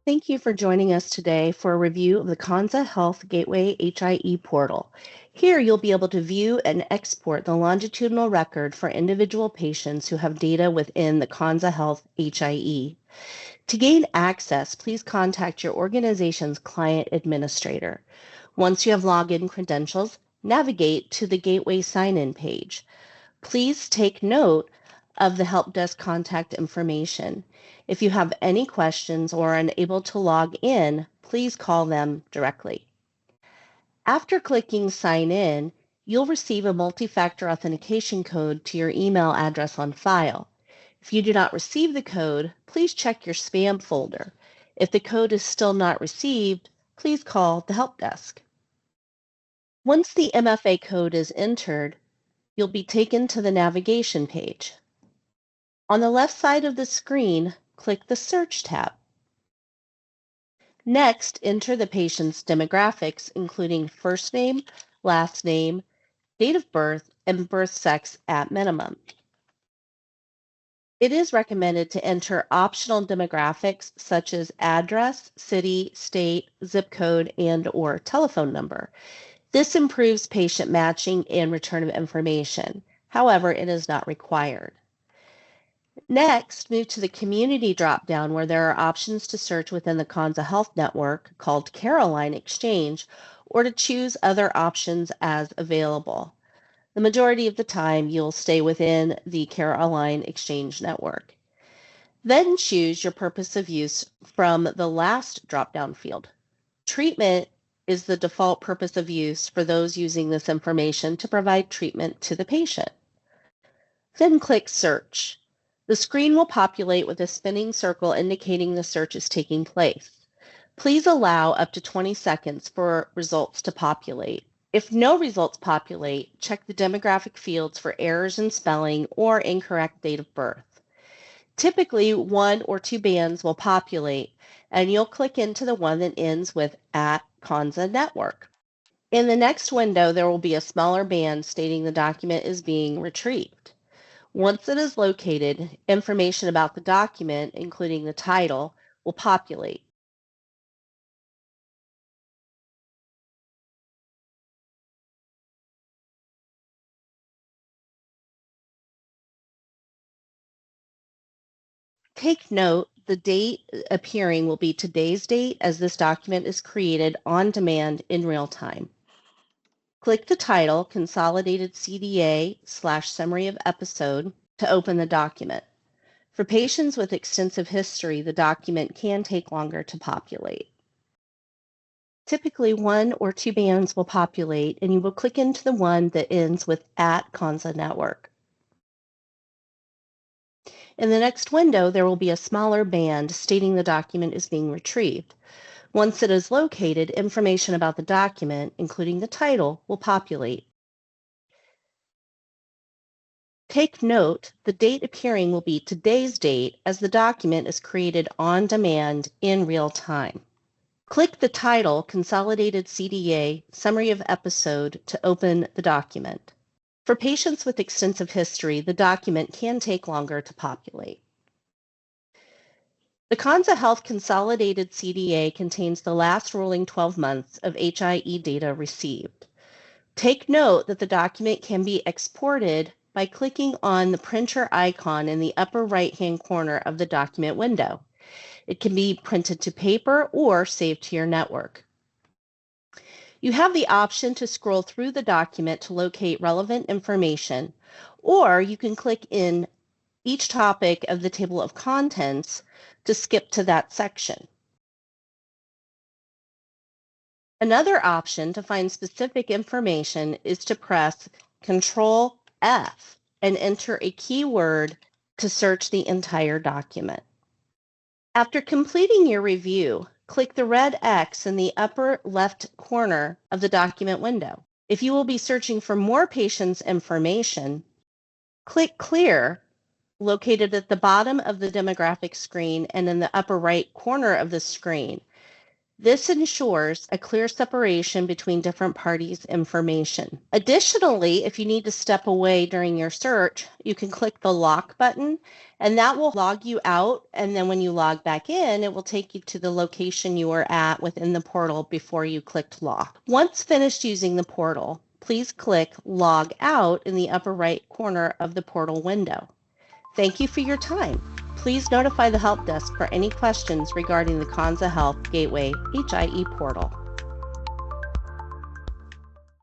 Thank you for joining us today for a review of the KONZA Health Gateway HIE portal. Here you'll be able to view and export the longitudinal record for individual patients who have data within the KONZA Health HIE. To gain access, please contact your organization's client administrator. Once you have login credentials, navigate to the Gateway sign-in page. Please take note of the Helpdesk contact information. If you have any questions or are unable to log in, please call them directly. After clicking Sign In, you'll receive a multi-factor authentication code to your email address on file. If you do not receive the code, please check your spam folder. If the code is still not received, please call the Helpdesk. Once the MFA code is entered, you'll be taken to the navigation page. On the left side of the screen, click the Search tab. Next, enter the patient's demographics, including first name, last name, date of birth, and birth sex at minimum. It is recommended to enter optional demographics such as address, city, state, zip code, and/or telephone number. This improves patient matching and return of information. However, it is not required. Next, move to the Community drop-down where there are options to search within the KONZA Health Network called Caroline Exchange, or to choose other options as available. The majority of the time, you'll stay within the Caroline Exchange network. Then choose your purpose of use from the last drop-down field. Treatment is the default purpose of use for those using this information to provide treatment to the patient. Then click Search. The screen will populate with a spinning circle indicating the search is taking place. Please allow up to 20 seconds for results to populate. If no results populate, check the demographic fields for errors in spelling or incorrect date of birth. Typically, 1 or 2 bands will populate, and you'll click into the one that ends with @KONZA Network. In the next window, there will be a smaller band stating the document is being retrieved. Once it is located, information about the document, including the title, will populate. Take note, the date appearing will be today's date as this document is created on demand in real time. Click the title, Consolidated CDA/Summary of Episode, to open the document. For patients with extensive history, the document can take longer to populate. Typically, 1 or 2 bands will populate, and you will click into the one that ends with @KONZA Network. In the next window, there will be a smaller band stating the document is being retrieved. Once it is located, information about the document, including the title, will populate. Take note, the date appearing will be today's date as the document is created on demand in real time. Click the title, Consolidated CDA, Summary of Episode, to open the document. For patients with extensive history, the document can take longer to populate. The KONZA Health Consolidated CDA contains the last rolling 12 months of HIE data received. Take note that the document can be exported by clicking on the printer icon in the upper right-hand corner of the document window. It can be printed to paper or saved to your network. You have the option to scroll through the document to locate relevant information, or you can click in each topic of the table of contents to skip to that section. Another option to find specific information is to press Ctrl F and enter a keyword to search the entire document. After completing your review, click the red X in the upper left corner of the document window. If you will be searching for more patients' information, click Clear, located at the bottom of the demographic screen and in the upper right corner of the screen. This ensures a clear separation between different parties' information. Additionally, if you need to step away during your search, you can click the lock button and that will log you out. And then when you log back in, it will take you to the location you were at within the portal before you clicked lock. Once finished using the portal, please click Log Out in the upper right corner of the portal window. Thank you for your time. Please notify the Help Desk for any questions regarding the KONZA Health Gateway HIE portal.